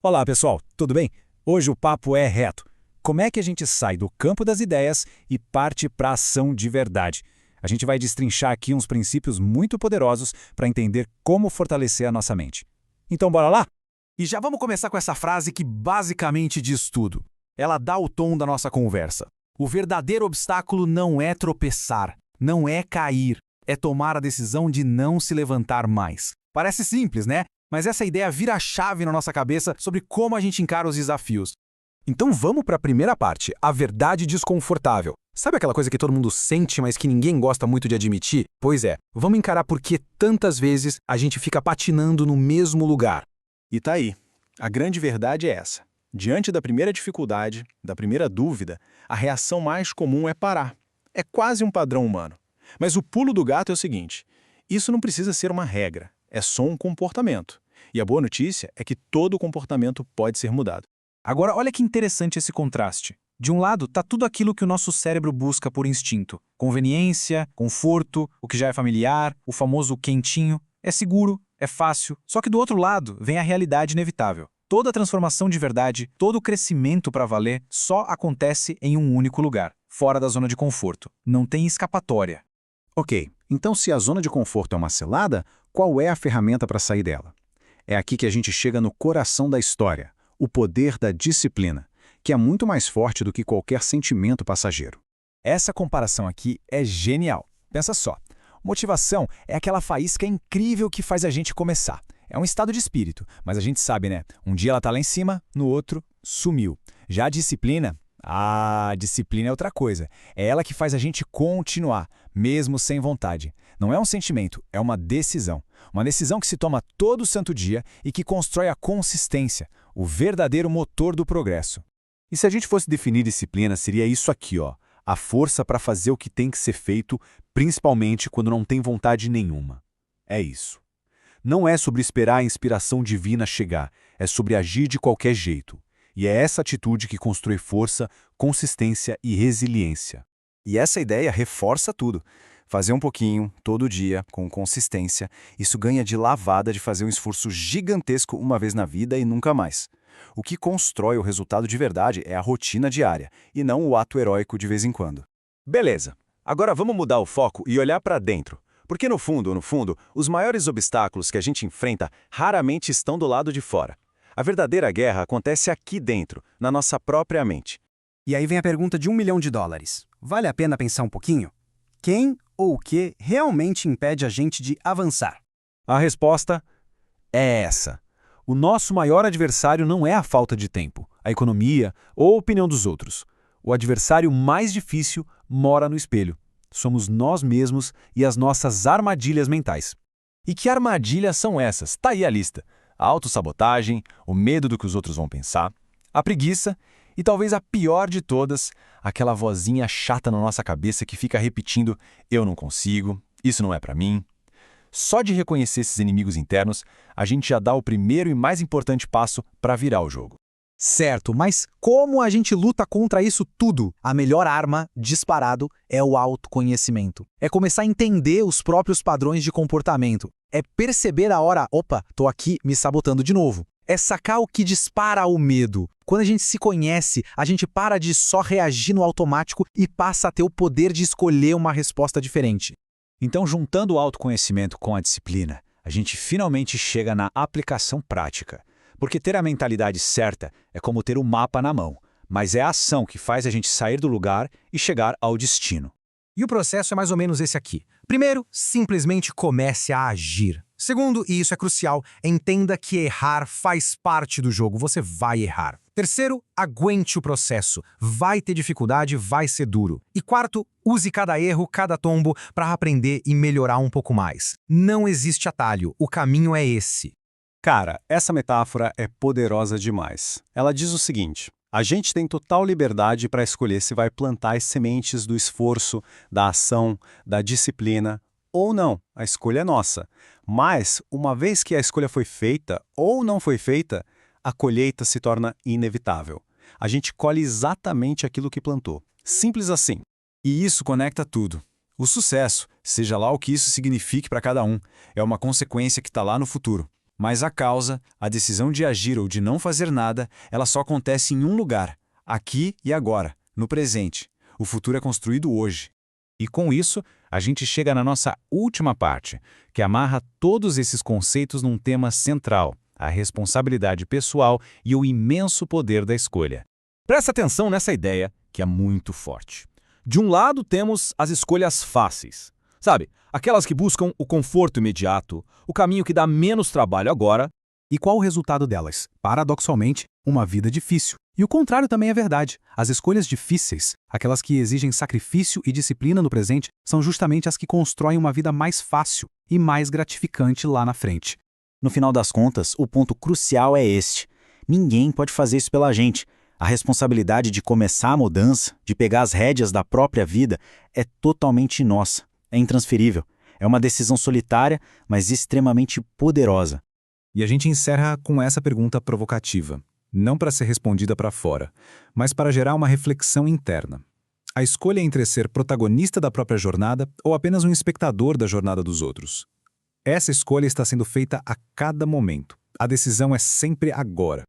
Olá, pessoal, tudo bem? Hoje o papo é reto. Como é que a gente sai do campo das ideias e parte para a ação de verdade? A gente vai destrinchar aqui uns princípios muito poderosos para entender como fortalecer a nossa mente. Então, bora lá? E já vamos começar com essa frase que basicamente diz tudo. Ela dá o tom da nossa conversa. O verdadeiro obstáculo não é tropeçar, não é cair, é tomar a decisão de não se levantar mais. Parece simples, né? Mas essa ideia vira a chave na nossa cabeça sobre como a gente encara os desafios. Então vamos para a primeira parte, a verdade desconfortável. Sabe aquela coisa que todo mundo sente, mas que ninguém gosta muito de admitir? Pois é, vamos encarar por que tantas vezes a gente fica patinando no mesmo lugar. E tá aí. A grande verdade é essa. Diante da primeira dificuldade, da primeira dúvida, a reação mais comum é parar. É quase um padrão humano. Mas o pulo do gato é o seguinte: isso não precisa ser uma regra, é só um comportamento. E a boa notícia é que todo comportamento pode ser mudado. Agora, olha que interessante esse contraste. De um lado, está tudo aquilo que o nosso cérebro busca por instinto. Conveniência, conforto, o que já é familiar, o famoso quentinho. É seguro, é fácil. Só que do outro lado, vem a realidade inevitável. Toda transformação de verdade, todo crescimento para valer, só acontece em um único lugar, fora da zona de conforto. Não tem escapatória. Ok, então se a zona de conforto é uma cilada, qual é a ferramenta para sair dela? É aqui que a gente chega no coração da história, o poder da disciplina, que é muito mais forte do que qualquer sentimento passageiro. Essa comparação aqui é genial. Pensa só. Motivação é aquela faísca incrível que faz a gente começar. É um estado de espírito, mas a gente sabe, né? Um dia ela tá lá em cima, no outro, sumiu. Já a disciplina é outra coisa. É ela que faz a gente continuar, mesmo sem vontade. Não é um sentimento, é uma decisão. Uma decisão que se toma todo santo dia e que constrói a consistência, o verdadeiro motor do progresso. E se a gente fosse definir disciplina, seria isso aqui, ó. A força para fazer o que tem que ser feito, principalmente quando não tem vontade nenhuma. É isso. Não é sobre esperar a inspiração divina chegar, é sobre agir de qualquer jeito. E é essa atitude que constrói força, consistência e resiliência. E essa ideia reforça tudo. Fazer um pouquinho, todo dia, com consistência, isso ganha de lavada de fazer um esforço gigantesco uma vez na vida e nunca mais. O que constrói o resultado de verdade é a rotina diária, e não o ato heróico de vez em quando. Beleza. Agora vamos mudar o foco e olhar para dentro. Porque no fundo, os maiores obstáculos que a gente enfrenta raramente estão do lado de fora. A verdadeira guerra acontece aqui dentro, na nossa própria mente. E aí vem a pergunta de $1 milhão. Vale a pena pensar um pouquinho? Quem ou o que realmente impede a gente de avançar? A resposta é essa. O nosso maior adversário não é a falta de tempo, a economia ou a opinião dos outros. O adversário mais difícil mora no espelho. Somos nós mesmos e as nossas armadilhas mentais. E que armadilhas são essas? Tá aí a lista. A autossabotagem, o medo do que os outros vão pensar, a preguiça e talvez a pior de todas, aquela vozinha chata na nossa cabeça que fica repetindo: eu não consigo, isso não é para mim. Só de reconhecer esses inimigos internos, a gente já dá o primeiro e mais importante passo para virar o jogo. Certo, mas como a gente luta contra isso tudo? A melhor arma, disparado, é o autoconhecimento. É começar a entender os próprios padrões de comportamento. É perceber a hora, opa, tô aqui me sabotando de novo. É sacar o que dispara o medo. Quando a gente se conhece, a gente para de só reagir no automático e passa a ter o poder de escolher uma resposta diferente. Então, juntando o autoconhecimento com a disciplina, a gente finalmente chega na aplicação prática. Porque ter a mentalidade certa é como ter o mapa na mão, mas é a ação que faz a gente sair do lugar e chegar ao destino. E o processo é mais ou menos esse aqui. Primeiro, simplesmente comece a agir. Segundo, e isso é crucial, entenda que errar faz parte do jogo, você vai errar. Terceiro, aguente o processo. Vai ter dificuldade, vai ser duro. E quarto, use cada erro, cada tombo para aprender e melhorar um pouco mais. Não existe atalho, o caminho é esse. Cara, essa metáfora é poderosa demais. Ela diz o seguinte: a gente tem total liberdade para escolher se vai plantar as sementes do esforço, da ação, da disciplina ou não. A escolha é nossa. Mas, uma vez que a escolha foi feita ou não foi feita, a colheita se torna inevitável. A gente colhe exatamente aquilo que plantou. Simples assim. E isso conecta tudo. O sucesso, seja lá o que isso signifique para cada um, é uma consequência que está lá no futuro. Mas a causa, a decisão de agir ou de não fazer nada, ela só acontece em um lugar, aqui e agora, no presente. O futuro é construído hoje. E com isso, a gente chega na nossa última parte, que amarra todos esses conceitos num tema central, a responsabilidade pessoal e o imenso poder da escolha. Presta atenção nessa ideia, que é muito forte. De um lado temos as escolhas fáceis. Sabe, aquelas que buscam o conforto imediato, o caminho que dá menos trabalho agora. E qual o resultado delas? Paradoxalmente, uma vida difícil. E o contrário também é verdade. As escolhas difíceis, aquelas que exigem sacrifício e disciplina no presente, são justamente as que constroem uma vida mais fácil e mais gratificante lá na frente. No final das contas, o ponto crucial é este. Ninguém pode fazer isso pela gente. A responsabilidade de começar a mudança, de pegar as rédeas da própria vida, é totalmente nossa. É intransferível. É uma decisão solitária, mas extremamente poderosa. E a gente encerra com essa pergunta provocativa, não para ser respondida para fora, mas para gerar uma reflexão interna. A escolha entre ser protagonista da própria jornada ou apenas um espectador da jornada dos outros. Essa escolha está sendo feita a cada momento. A decisão é sempre agora.